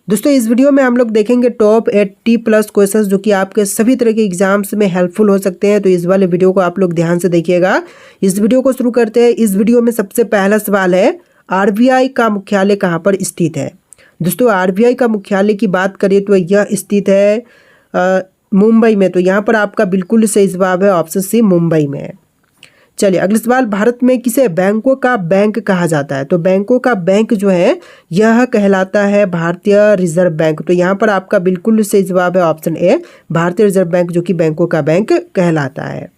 दोस्तों इस वीडियो में हम लोग देखेंगे टॉप 80+ क्वेश्चंस जो कि आपके सभी तरह के एग्जाम्स में हेल्पफुल हो सकते हैं। तो इस वाले वीडियो को आप लोग ध्यान से देखिएगा। इस वीडियो को शुरू करते हैं। इस वीडियो में सबसे पहला सवाल है, आरबीआई का मुख्यालय कहाँ पर स्थित है। दोस्तों आरबीआई का मुख्यालय की बात करें तो यह स्थित है मुंबई में। तो यहाँ पर आपका बिल्कुल सही जवाब है ऑप्शन सी, मुंबई में। चलिए अगला सवाल, भारत में किसे बैंकों का बैंक कहा जाता है। तो बैंकों का बैंक जो है यह कहलाता है भारतीय रिजर्व बैंक। तो यहाँ पर आपका बिल्कुल सही जवाब है ऑप्शन ए, भारतीय रिजर्व बैंक, जो कि बैंकों का बैंक कहलाता है।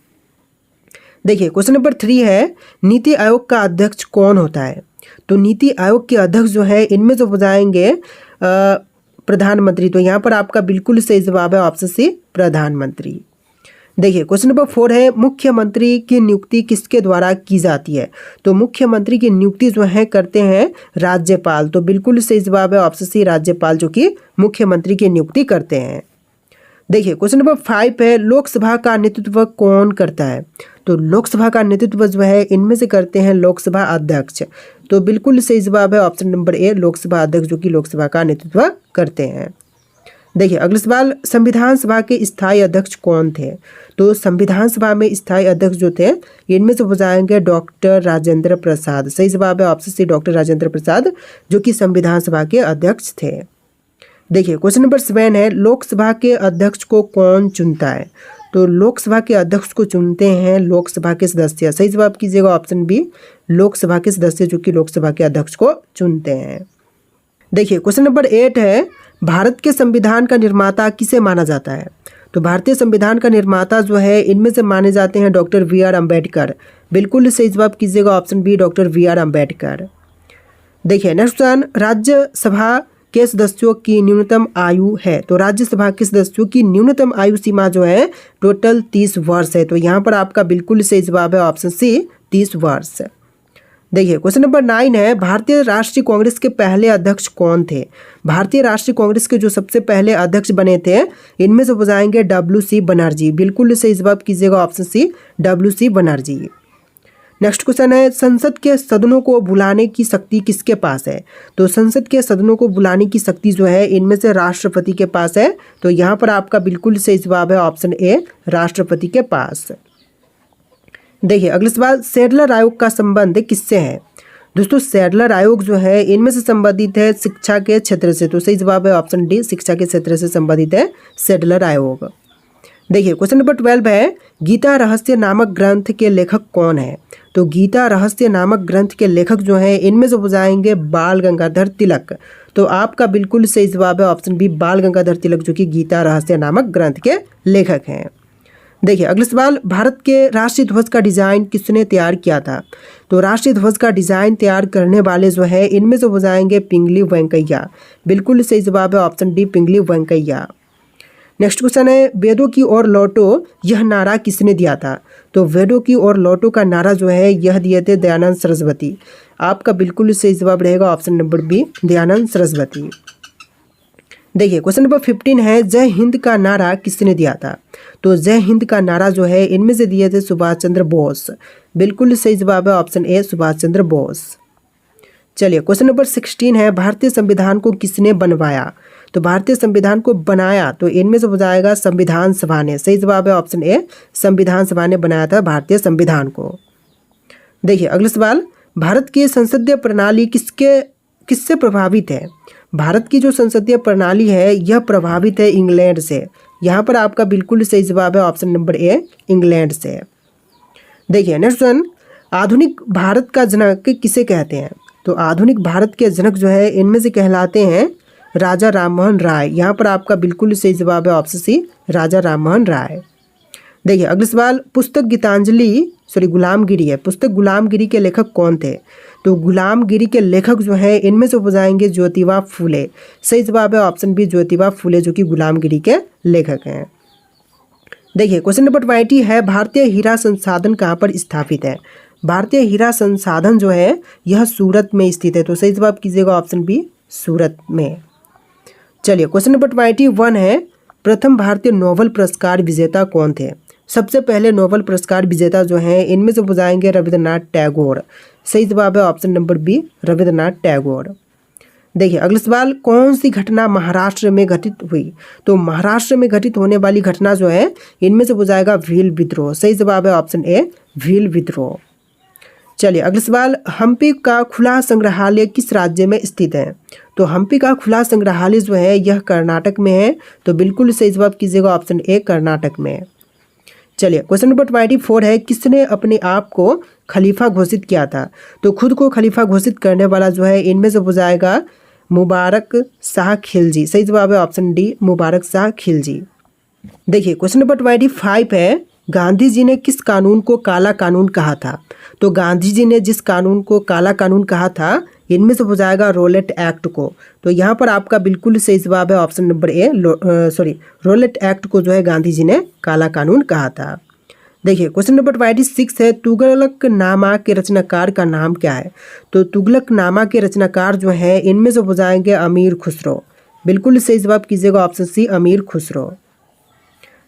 देखिए क्वेश्चन नंबर 3 है, नीति आयोग का अध्यक्ष कौन होता है। तो नीति आयोग के अध्यक्ष जो है इनमें जो हो जाएंगे प्रधानमंत्री। तो यहाँ पर आपका बिल्कुल सही जवाब है ऑप्शन सी, प्रधानमंत्री। देखिए क्वेश्चन नंबर 4 है, मुख्यमंत्री की नियुक्ति किसके द्वारा की जाती है। तो मुख्यमंत्री की नियुक्ति जो है करते हैं राज्यपाल। तो बिल्कुल सही जवाब है ऑप्शन सी, राज्यपाल जो कि मुख्यमंत्री की नियुक्ति करते हैं। देखिए क्वेश्चन नंबर 5 है, लोकसभा का नेतृत्व कौन करता है। तो लोकसभा का नेतृत्व जो है इनमें से करते हैं लोकसभा अध्यक्ष। तो बिल्कुल सही जवाब है ऑप्शन नंबर ए, लोकसभा अध्यक्ष जो कि लोकसभा का नेतृत्व करते हैं। देखिए अगला सवाल, संविधान सभा के स्थायी अध्यक्ष कौन थे। तो संविधान सभा में स्थायी अध्यक्ष जो थे इनमें से हो जाएंगे डॉक्टर राजेंद्र प्रसाद। सही जवाब है ऑप्शन सी, डॉक्टर राजेंद्र प्रसाद जो कि संविधान सभा के अध्यक्ष थे। देखिए क्वेश्चन नंबर 7 है, लोकसभा के अध्यक्ष को कौन चुनता है। तो लोकसभा के अध्यक्ष को चुनते हैं लोकसभा के सदस्य। सही जवाब कीजिएगा ऑप्शन बी, लोकसभा के सदस्य जो कि लोकसभा के अध्यक्ष को चुनते हैं। देखिए क्वेश्चन नंबर 8 है, भारत के संविधान का निर्माता किसे माना जाता है। तो भारतीय संविधान का निर्माता जो है इनमें से माने जाते हैं डॉक्टर वी.आर. अम्बेडकर। बिल्कुल सही जवाब कीजिएगा option B, doctor V R. Ambedkar. देखिए नेक्स्ट क्वेश्चन, राज्यसभा के सदस्यों की न्यूनतम आयु है। तो राज्यसभा के सदस्यों की न्यूनतम आयु सीमा जो है टोटल 30 वर्ष है। तो यहाँ पर आपका बिल्कुल सही जवाब है ऑप्शन सी, 30 वर्ष। देखिए क्वेश्चन नंबर 9 है, भारतीय राष्ट्रीय कांग्रेस के पहले अध्यक्ष कौन थे। भारतीय राष्ट्रीय कांग्रेस के जो सबसे पहले अध्यक्ष बने थे इनमें से हो जाएंगे W.C. बनर्जी। बिल्कुल सही जवाब कीजिएगा option C, W.C. Banerjee. Next question है, संसद के सदनों को बुलाने की शक्ति किसके पास है। तो संसद के सदनों को बुलाने की शक्ति जो है इनमें से राष्ट्रपति के पास है। तो यहाँ पर आपका बिल्कुल सही जवाब है ऑप्शन ए, राष्ट्रपति के पास। देखिए अगला सवाल, सैडलर आयोग का संबंध किससे है। दोस्तों सैडलर आयोग जो है इनमें से संबंधित है शिक्षा के क्षेत्र से। तो सही जवाब है ऑप्शन डी, शिक्षा के क्षेत्र से संबंधित है सैडलर आयोग। देखिए क्वेश्चन नंबर 12 है, गीता रहस्य नामक ग्रंथ के लेखक कौन है। तो गीता रहस्य नामक ग्रंथ के लेखक जो है इनमें से हो जाएंगे बाल गंगाधर तिलक। तो आपका बिल्कुल सही जवाब है ऑप्शन बी, बाल गंगाधर तिलक जो कि गीता रहस्य नामक ग्रंथ के लेखक हैं। देखिए अगला सवाल, भारत के राष्ट्रीय ध्वज का डिजाइन किसने तैयार किया था। तो राष्ट्रीय ध्वज का डिजाइन तैयार करने वाले जो है इनमें से हो जाएंगे पिंगली वेंकैया। बिल्कुल सही जवाब है ऑप्शन डी, पिंगली वेंकैया। नेक्स्ट क्वेश्चन है, वेदों की ओर लौटो यह नारा किसने दिया था। तो वेदों की ओर लौटो का नारा जो है यह दिए थे दयानंद सरस्वती। आपका बिल्कुल सही जवाब रहेगा option number B, Dayanand Saraswati. देखिए क्वेश्चन नंबर 15 है, जय हिंद का नारा किसने दिया था। तो जय हिंद का नारा जो है इनमें से दिए थे सुभाष चंद्र बोस। बिल्कुल सही जवाब है ऑप्शन ए, सुभाष चंद्र बोस। चलिए क्वेश्चन नंबर 16 है, भारतीय संविधान को किसने बनवाया। तो भारतीय संविधान को बनाया तो इनमें से हो जाएगा संविधान सभा ने। सही जवाब है ऑप्शन ए, संविधान सभा ने बनाया था भारतीय संविधान को। देखिए अगला सवाल, भारत की संसदीय प्रणाली किससे प्रभावित है। भारत की जो संसदीय प्रणाली है यह प्रभावित है इंग्लैंड से। यहाँ पर आपका बिल्कुल सही जवाब है ऑप्शन नंबर ए, इंग्लैंड से। देखिए नेक्स्ट वन, आधुनिक भारत का जनक किसे कहते हैं। तो आधुनिक भारत के जनक जो है इनमें से कहलाते हैं राजा राममोहन राय। यहाँ पर आपका बिल्कुल सही जवाब है ऑप्शन सी, राजा राममोहन राय। देखिए अगला सवाल, पुस्तक गीतांजलि गुलामगिरी है। पुस्तक गुलामगिरी के लेखक कौन थे। तो गुलामगिरी के लेखक जो है इनमें से हो जाएंगे ज्योतिबा फूले। सही जवाब है ऑप्शन बी, ज्योतिबा फूले जो कि गुलामगिरी के लेखक हैं। देखिए क्वेश्चन नंबर 20 है, भारतीय हीरा संसाधन कहाँ पर स्थापित है। भारतीय हीरा संसाधन जो है यह सूरत में स्थित है। तो सही जवाब कीजिएगा ऑप्शन बी, सूरत में। चलिए क्वेश्चन नंबर 21 है, प्रथम भारतीय नोबेल पुरस्कार विजेता कौन थे। सबसे पहले नोबेल पुरस्कार विजेता जो हैं इनमें से हो जाएंगे रविंद्रनाथ टैगोर। सही जवाब है option number B, Rabindranath Tagore. देखिए अगला सवाल, कौन सी घटना महाराष्ट्र में घटित हुई? तो महाराष्ट्र में घटित होने वाली घटना जो है इनमें से हो जाएगा भील विद्रोह। सही जवाब है ऑप्शन ए भील विद्रोह। चलिए अगला सवाल, हम्पी का खुला संग्रहालय किस राज्य में स्थित है? तो हम्पी का खुला संग्रहालय जो है यह कर्नाटक में है। तो बिल्कुल सही जवाब कीजिएगा ऑप्शन ए कर्नाटक में। चलिए क्वेश्चन नंबर 24 है, किसने अपने आप को खलीफा घोषित किया था? तो खुद को खलीफा घोषित करने वाला जो है इनमें से हो जाएगा मुबारक शाह खिलजी। सही जवाब है ऑप्शन डी मुबारक शाह खिलजी। देखिए क्वेश्चन नंबर 25 है, गांधी जी ने किस कानून को काला कानून कहा था? तो गांधी जी ने जिस कानून को काला कानून कहा था इनमें से हो जाएगा रोलेट एक्ट को। तो यहाँ पर आपका बिल्कुल सही जवाब है option number A Rowlatt act को जो है गांधी जी ने काला कानून कहा था। देखिए क्वेश्चन नंबर 26 है, तुगलकनामा के रचनाकार का नाम क्या है? तो तुगलकनामा के रचनाकार जो है इनमें से हो जाएंगे अमीर खुसरो। बिल्कुल सही जवाब कीजिएगा ऑप्शन सी अमीर खुसरो।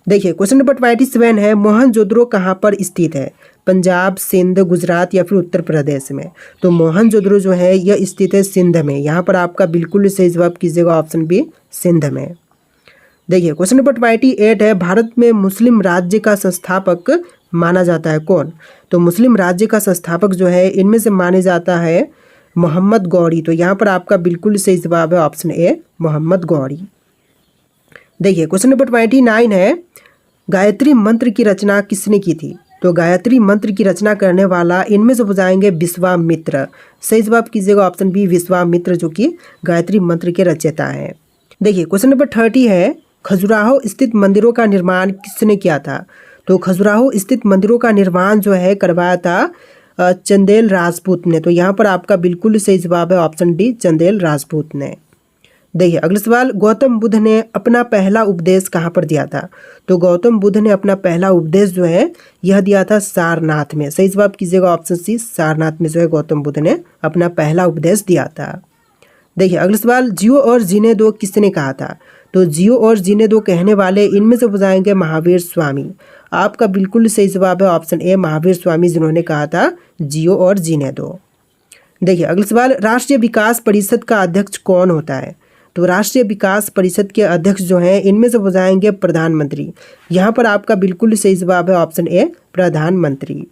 देखिए क्वेश्चन नंबर 27 है, मोहनजोदड़ो कहाँ पर स्थित है? पंजाब, सिंध, गुजरात या फिर उत्तर प्रदेश में? तो मोहनजोदड़ो जो है यह स्थित है सिंध में। यहाँ पर आपका बिल्कुल सही जवाब कीजिएगा ऑप्शन बी सिंध में। देखिए क्वेश्चन नंबर 28 है, भारत में मुस्लिम राज्य का संस्थापक माना जाता है कौन? तो मुस्लिम राज्य का संस्थापक जो है इनमें से माने जाता है मोहम्मद गौरी। तो यहाँ पर आपका बिल्कुल सही जवाब है ऑप्शन ए मोहम्मद गौरी। देखिए क्वेश्चन नंबर 29 है, गायत्री मंत्र की रचना किसने की थी? तो गायत्री मंत्र की रचना करने वाला इनमें से हो जाएंगे विश्वामित्र। सही जवाब कीजिएगा ऑप्शन बी विश्वामित्र जो कि गायत्री मंत्र के रचयिता हैं। देखिए क्वेश्चन नंबर 30 है, खजुराहो स्थित मंदिरों का निर्माण किसने किया था? तो खजुराहो स्थित मंदिरों का निर्माण जो है करवाया था चंदेल राजपूत ने। तो यहाँ पर आपका बिल्कुल सही जवाब है ऑप्शन डी चंदेल राजपूत ने। देखिए अगला सवाल, गौतम बुद्ध ने अपना पहला उपदेश कहाँ पर दिया था? तो गौतम बुद्ध ने अपना पहला उपदेश जो है यह दिया था सारनाथ में। सही जवाब कीजिएगा ऑप्शन सी सारनाथ में जो है गौतम बुद्ध ने अपना पहला उपदेश दिया था। देखिए अगला सवाल, जियो और जीने दो किसने कहा था? तो जियो और जीने दो कहने वाले इनमें से हो जाएंगे महावीर स्वामी। आपका बिल्कुल सही जवाब है ऑप्शन ए महावीर स्वामी जिन्होंने कहा था जियो और जीने दो। देखिए अगला सवाल, राष्ट्रीय विकास परिषद का अध्यक्ष कौन होता है? तो राष्ट्रीय विकास परिषद के अध्यक्ष जो हैं इनमें से हो जाएंगे प्रधानमंत्री। यहाँ पर आपका बिल्कुल सही जवाब है ऑप्शन ए प्रधानमंत्री।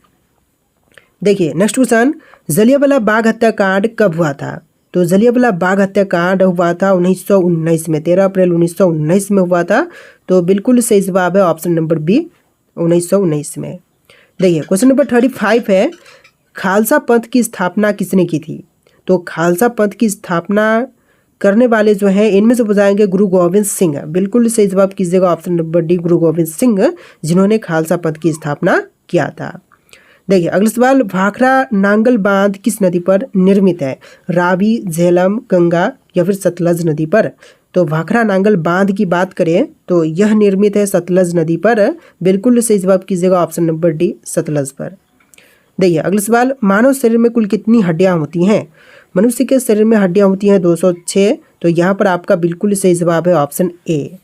देखिए नेक्स्ट क्वेश्चन, जलियांवाला बाग हत्याकांड कब हुआ था? तो जलियांवाला बाग हत्याकांड हुआ था 1919 में, 13 अप्रैल 1919 में हुआ था। तो बिल्कुल सही जवाब है ऑप्शन नंबर बी 1919 में। देखिए क्वेश्चन नंबर 35 है, खालसा पंथ की स्थापना किसने की थी? तो खालसा पंथ की स्थापना करने वाले जो हैं इनमें से हो जाएंगे गुरु गोविंद सिंह। बिल्कुल सही जवाब कीजिएगा ऑप्शन नंबर डी गुरु गोविंद सिंह जिन्होंने खालसा पंथ की स्थापना किया था। देखिए अगला सवाल, भाखड़ा नांगल बांध किस नदी पर निर्मित है? रावी, झेलम, गंगा या फिर सतलज नदी पर? तो भाखड़ा नांगल बांध की बात करें तो यह निर्मित है सतलज नदी पर। बिल्कुल सही जवाब कीजिएगा ऑप्शन नंबर डी सतलज पर। देखिए अगला सवाल, मानव शरीर में कुल कितनी हड्डियां होती हैं? मनुष्य के शरीर में हड्डियां होती हैं 206। तो यहाँ पर आपका बिल्कुल सही जवाब है ऑप्शन ए।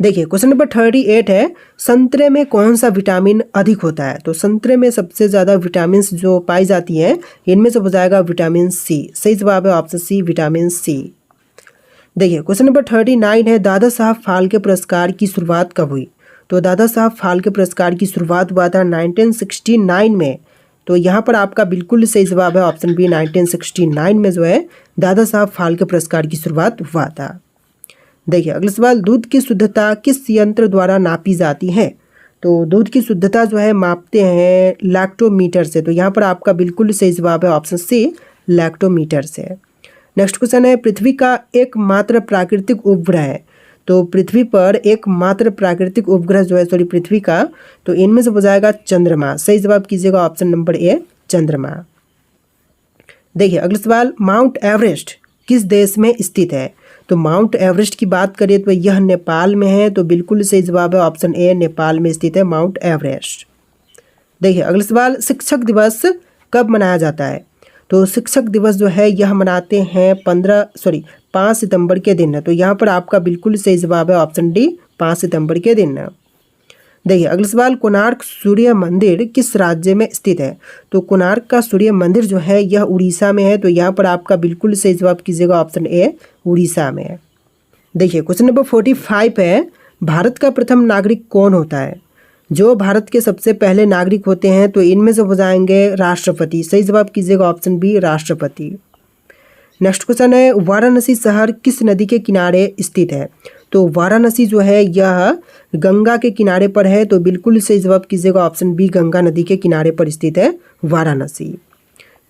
देखिए क्वेश्चन नंबर 38 है, संतरे में कौन सा विटामिन अधिक होता है? तो संतरे में सबसे ज़्यादा विटामिन जो पाई जाती हैं इनमें से हो जाएगा विटामिन सी। सही जवाब है ऑप्शन सी विटामिन सी। देखिए क्वेश्चन नंबर 39 है, दादा साहब फाल्के पुरस्कार की शुरुआत कब हुई? तो दादा साहब फाल्के पुरस्कार की शुरुआत हुआ था 1969 में। तो यहाँ पर आपका बिल्कुल सही जवाब है ऑप्शन बी 1969 में जो है दादा साहब फाल्के पुरस्कार की शुरुआत हुआ था। देखिए अगला सवाल, दूध की शुद्धता किस यंत्र द्वारा नापी जाती है? तो दूध की शुद्धता जो है मापते हैं लैक्टोमीटर से। तो यहाँ पर आपका बिल्कुल सही जवाब है ऑप्शन सी लैक्टोमीटर से। नेक्स्ट क्वेश्चन है, पृथ्वी का एकमात्र प्राकृतिक उपग्रह है। तो पृथ्वी पर एकमात्र प्राकृतिक उपग्रह जो है पृथ्वी का, तो इनमें से हो जाएगा चंद्रमा। सही जवाब कीजिएगा ऑप्शन नंबर ए चंद्रमा। देखिए अगला सवाल, माउंट एवरेस्ट किस देश में स्थित है? तो माउंट एवरेस्ट की बात करें तो यह नेपाल में है। तो बिल्कुल सही जवाब है ऑप्शन ए नेपाल में स्थित है माउंट एवरेस्ट। देखिए अगला सवाल, शिक्षक दिवस कब मनाया जाता है? तो शिक्षक दिवस जो है यह मनाते हैं 5 सितंबर के दिन। तो यहाँ पर आपका बिल्कुल सही जवाब है ऑप्शन डी 5 सितंबर के दिन। देखिए अगला सवाल, कोणार्क सूर्य मंदिर किस राज्य में स्थित है? तो कोणार्क का सूर्य मंदिर जो है यह उड़ीसा में है। तो यहाँ पर आपका बिल्कुल सही जवाब कीजिएगा ऑप्शन ए, उड़ीसा में है। देखिए क्वेश्चन नंबर 45 है, भारत का प्रथम नागरिक कौन होता है? जो भारत के सबसे पहले नागरिक होते हैं तो इनमें से हो जाएंगे राष्ट्रपति। सही जवाब कीजिएगा ऑप्शन बी, राष्ट्रपति। नेक्स्ट क्वेश्चन है, वाराणसी शहर किस नदी के किनारे स्थित है? तो वाराणसी जो है यह गंगा के किनारे पर है। तो बिल्कुल सही जवाब कीजिएगा ऑप्शन बी, गंगा नदी के किनारे पर स्थित है वाराणसी।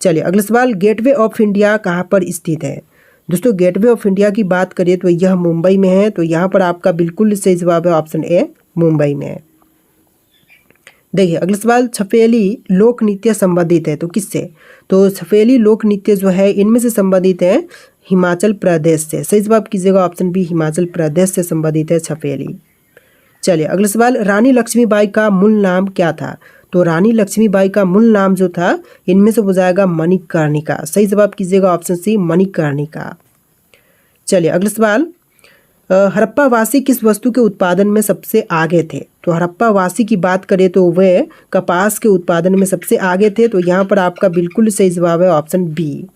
चलिए अगला सवाल, गेटवे ऑफ इंडिया कहाँ पर स्थित है? दोस्तों गेटवे ऑफ इंडिया की बात करें तो यह मुंबई में है। तो यहाँ पर आपका बिल्कुल सही जवाब है ऑप्शन ए, मुंबई में है। देखिए अगला सवाल, छफेली लोक नृत्य संबंधित है तो किससे? तो छफेली लोक नृत्य जो है इनमें से संबंधित है हिमाचल प्रदेश से। सही जवाब कीजिएगा ऑप्शन बी, हिमाचल प्रदेश से संबंधित है छफेली। चलिए अगला सवाल, रानी लक्ष्मीबाई का मूल नाम क्या था? तो रानी लक्ष्मीबाई का मूल नाम जो था इनमें से हो जाएगा मणिकर्णिका। सही जवाब कीजिएगा ऑप्शन सी, मणिकर्णिका। चलिए अगला सवाल, हड़प्पावासी किस वस्तु के उत्पादन में सबसे आगे थे? तो हड़प्पावासी की बात करें तो वे कपास के उत्पादन में सबसे आगे थे। तो यहाँ पर आपका बिल्कुल सही जवाब है ऑप्शन बी।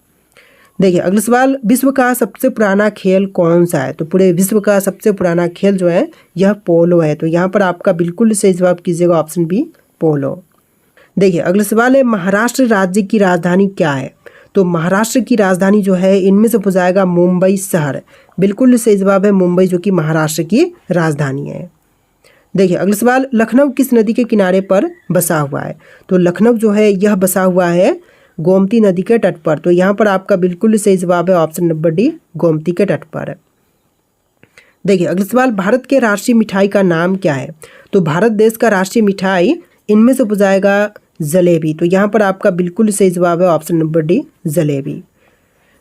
देखिए अगला सवाल, विश्व का सबसे पुराना खेल कौन सा है? तो पूरे विश्व का सबसे पुराना खेल जो है यह पोलो है। तो यहाँ पर आपका बिल्कुल सही जवाब कीजिएगा ऑप्शन बी, पोलो। देखिए अगला सवाल है, महाराष्ट्र राज्य की राजधानी क्या है? तो महाराष्ट्र की राजधानी जो है इनमें से हो जाएगा मुंबई शहर। बिल्कुल सही जवाब है मुंबई, जो कि महाराष्ट्र की राजधानी है। देखिए अगला सवाल, लखनऊ किस नदी के किनारे पर बसा हुआ है? तो लखनऊ जो है यह बसा हुआ है गोमती नदी के तट पर। तो यहाँ पर आपका बिल्कुल सही जवाब है ऑप्शन नंबर डी, गोमती के तट पर। देखिए अगला सवाल, भारत के राष्ट्रीय मिठाई का नाम क्या है? तो भारत देश का राष्ट्रीय मिठाई इनमें से हो जाएगा जलेबी। तो यहाँ पर आपका बिल्कुल सही जवाब है option number D, jalebi.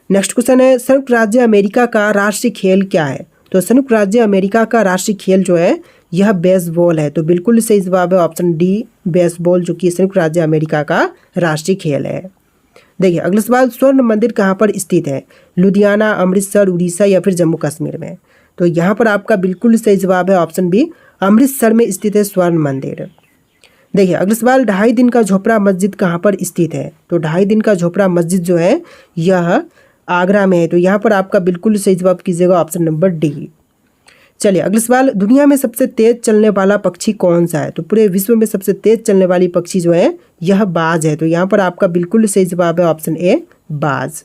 Next question है, संयुक्त राज्य अमेरिका का राष्ट्रीय खेल क्या है? तो संयुक्त राज्य अमेरिका का राष्ट्रीय खेल जो है यह बेसबॉल है। तो बिल्कुल सही जवाब है ऑप्शन डी, बेसबॉल, जो कि संयुक्त राज्य अमेरिका का राष्ट्रीय खेल है। देखिए अगला सवाल, स्वर्ण मंदिर कहाँ पर स्थित है? लुधियाना, अमृतसर, उड़ीसा या फिर जम्मू कश्मीर में? तो यहाँ पर आपका बिल्कुल सही जवाब है ऑप्शन बी, अमृतसर में स्थित है स्वर्ण मंदिर। देखिए अगला सवाल, 2.5 दिन का झोपड़ा मस्जिद कहाँ पर स्थित है? तो 2.5 दिन का झोपड़ा मस्जिद जो है यह आगरा में है। तो यहाँ पर आपका बिल्कुल सही जवाब कीजिएगा ऑप्शन नंबर डी। चलिए अगला सवाल, दुनिया में सबसे तेज चलने वाला पक्षी कौन सा है? तो पूरे विश्व में सबसे तेज चलने वाली पक्षी जो है यह बाज है। तो यहाँ पर आपका बिल्कुल सही जवाब है ऑप्शन ए, बाज।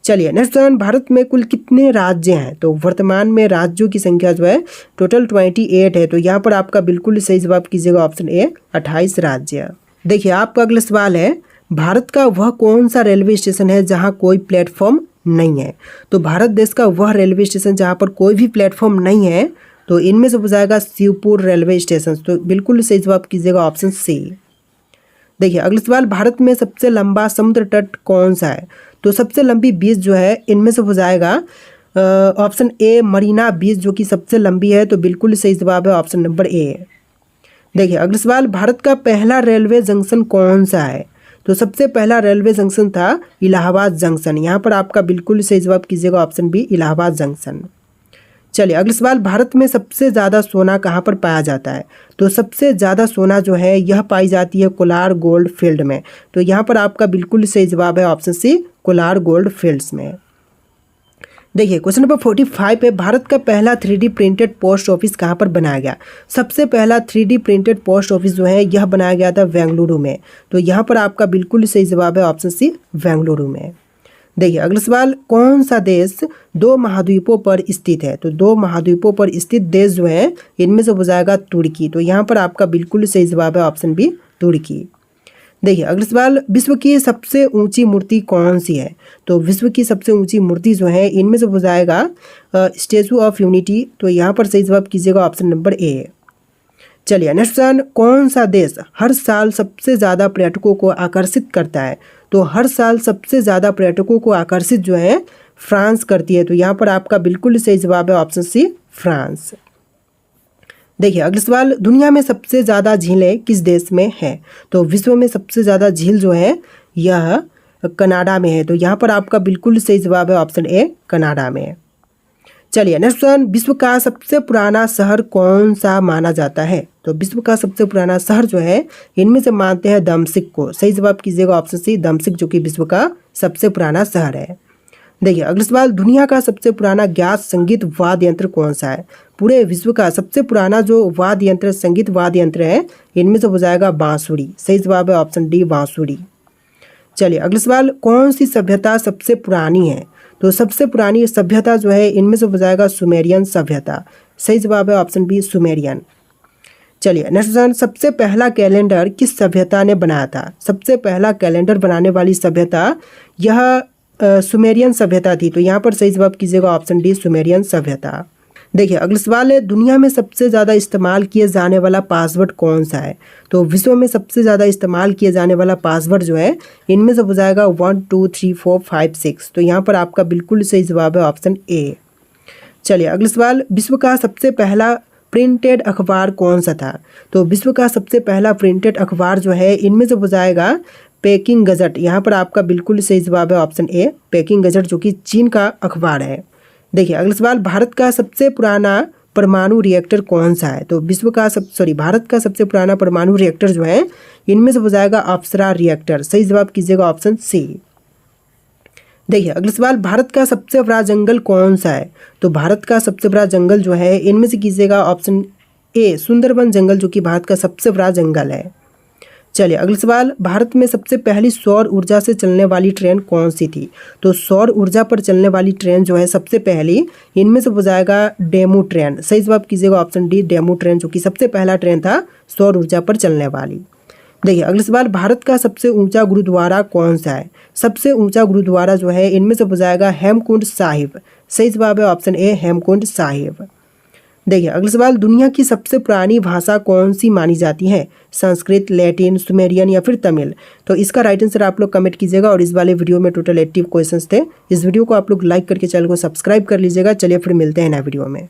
चलिए नेक्स्ट क्वेश्चन, भारत में कुल कितने राज्य हैं? तो वर्तमान में राज्यों की संख्या जो है टोटल 28 है। तो यहाँ पर आपका बिल्कुल सही जवाब कीजिएगा ऑप्शन ए, 28 राज्य। देखिए आपका अगला सवाल है, भारत का वह कौन सा रेलवे स्टेशन है जहाँ कोई प्लेटफॉर्म नहीं है? तो भारत देश का वह रेलवे स्टेशन जहाँ पर कोई भी प्लेटफॉर्म नहीं है तो इनमें से हो जाएगा शिवपुर रेलवे स्टेशन। तो बिल्कुल सही जवाब कीजिएगा ऑप्शन सी। देखिए अगला सवाल, भारत में सबसे लंबा समुद्र तट कौन सा है? तो सबसे लंबी बीच जो है इनमें से हो जाएगा ऑप्शन ए, मरीना बीच, जो कि सबसे लंबी है। तो बिल्कुल सही जवाब है ऑप्शन नंबर ए। देखिए अगला सवाल, भारत का पहला रेलवे जंक्शन कौन सा है? तो सबसे पहला रेलवे जंक्शन था इलाहाबाद जंक्शन। यहाँ पर आपका बिल्कुल सही जवाब कीजिएगा ऑप्शन बी, इलाहाबाद जंक्शन। चलिए अगला सवाल, भारत में सबसे ज़्यादा सोना कहाँ पर पाया जाता है? तो सबसे ज़्यादा सोना जो है यह पाई जाती है कोलार गोल्ड फील्ड में। तो यहाँ पर आपका बिल्कुल सही जवाब है option C, Kolar gold fields में। देखिए क्वेश्चन नंबर 45 है, भारत का पहला 3D प्रिंटेड पोस्ट ऑफिस कहाँ पर बनाया गया? सबसे पहला 3D प्रिंटेड पोस्ट ऑफिस जो है यह बनाया गया था बेंगलुरु में। तो यहाँ पर आपका बिल्कुल सही जवाब है ऑप्शन सी, बेंगलुरु में। देखिए अगला सवाल, कौन सा देश 2 महाद्वीपों पर स्थित है? तो 2 महाद्वीपों पर स्थित देश जो है इनमें से हो जाएगा तुर्की। तो यहाँ पर आपका बिल्कुल सही जवाब है ऑप्शन बी, तुर्की। देखिए अगला सवाल, विश्व की सबसे ऊंची मूर्ति कौन सी है? तो विश्व की सबसे ऊंची मूर्ति जो है इनमें से हो जाएगा स्टैचू ऑफ यूनिटी। तो यहाँ पर सही जवाब कीजिएगा ऑप्शन नंबर ए। चलिए नेक्स्ट क्वेश्चन, कौन सा देश हर साल सबसे ज़्यादा पर्यटकों को आकर्षित करता है? तो हर साल सबसे ज़्यादा पर्यटकों को आकर्षित जो है फ्रांस करती है। तो यहाँ पर आपका बिल्कुल सही जवाब है ऑप्शन सी, फ्रांस। देखिए अगला सवाल, दुनिया में सबसे ज़्यादा झीलें किस देश में है? तो विश्व में सबसे ज़्यादा झील जो है यह कनाडा में है। तो यहाँ पर आपका बिल्कुल सही जवाब है ऑप्शन ए, कनाडा में। चलिए नेक्स्ट क्वेश्चन, विश्व का सबसे पुराना शहर कौन सा माना जाता है? तो विश्व का सबसे पुराना शहर जो है इनमें से मानते हैं दमसिक को। सही जवाब कीजिएगा ऑप्शन सी, दमसिक, जो कि विश्व का सबसे पुराना शहर है। देखिए अगला सवाल, दुनिया का सबसे पुराना ज्ञात संगीत वाद्य यंत्र कौन सा है? पूरे विश्व का सबसे पुराना जो वाद्य यंत्र, संगीत वाद्य यंत्र है, इनमें से हो जाएगा बांसुरी। सही जवाब है ऑप्शन डी, बांसुरी। चलिए अगला सवाल, कौन सी सभ्यता सबसे पुरानी है? तो सबसे पुरानी सभ्यता जो है इनमें से हो जाएगा सुमेरियन सभ्यता। सही जवाब है ऑप्शन बी, सुमेरियन। चलिए नेक्स्ट क्वेश्चन, सबसे पहला कैलेंडर किस सभ्यता ने बनाया था? सबसे पहला कैलेंडर बनाने वाली सभ्यता यह सुमेरियन सभ्यता थी। तो यहाँ पर सही जवाब कीजिएगा ऑप्शन डी, सुमेरियन सभ्यता। देखिए अगला सवाल है, दुनिया में सबसे ज़्यादा इस्तेमाल किए जाने वाला पासवर्ड कौन सा है? तो विश्व में सबसे ज़्यादा इस्तेमाल किए जाने वाला पासवर्ड जो है इनमें से हो जाएगा 1 2 3 4 5 6। तो यहाँ पर आपका बिल्कुल सही जवाब है ऑप्शन ए। चलिए अगला सवाल, विश्व का सबसे पहला प्रिंटेड अखबार कौन सा था? तो विश्व का सबसे पहला प्रिंटेड अखबार जो है इनमें से हो जाएगा पेकिंग गजट। यहाँ पर आपका बिल्कुल सही जवाब है ऑप्शन ए, पेकिंग गजट, जो कि चीन का अखबार है। देखिए अगला सवाल, भारत का सबसे पुराना परमाणु रिएक्टर कौन सा है? तो भारत का सबसे पुराना परमाणु रिएक्टर जो है इनमें से हो जाएगा अप्सरा रिएक्टर। सही जवाब कीजिएगा ऑप्शन सी। देखिए अगला सवाल, भारत का सबसे बड़ा जंगल कौन सा है? तो भारत का सबसे बड़ा जंगल जो है इनमें से कीजिएगा ऑप्शन ए, सुंदरबन जंगल, जो कि भारत का सबसे बड़ा जंगल है। चलिए अगला सवाल, भारत में सबसे पहली सौर ऊर्जा से चलने वाली ट्रेन कौन सी थी? तो सौर ऊर्जा पर चलने वाली ट्रेन जो है सबसे पहली इनमें से हो जाएगा डेमू ट्रेन। सही जवाब कीजिएगा ऑप्शन डी, डेमू ट्रेन, जो कि सबसे पहला ट्रेन था सौर ऊर्जा पर चलने वाली। देखिए अगला सवाल, भारत का सबसे ऊंचा गुरुद्वारा कौन सा है? सबसे ऊंचा गुरुद्वारा जो है इनमें से हो जाएगा हेमकुंड साहिब। सही जवाब है ऑप्शन ए, हेमकुंड साहिब। देखिए अगला सवाल, दुनिया की सबसे पुरानी भाषा कौन सी मानी जाती है? संस्कृत, लैटिन, सुमेरियन या फिर तमिल? तो इसका राइट आंसर आप लोग कमेंट कीजिएगा। और इस वाले वीडियो में टोटल 80 क्वेश्चंस थे। इस वीडियो को आप लोग लाइक करके चैनल को सब्सक्राइब कर लीजिएगा। चलिए फिर मिलते हैं नए वीडियो में।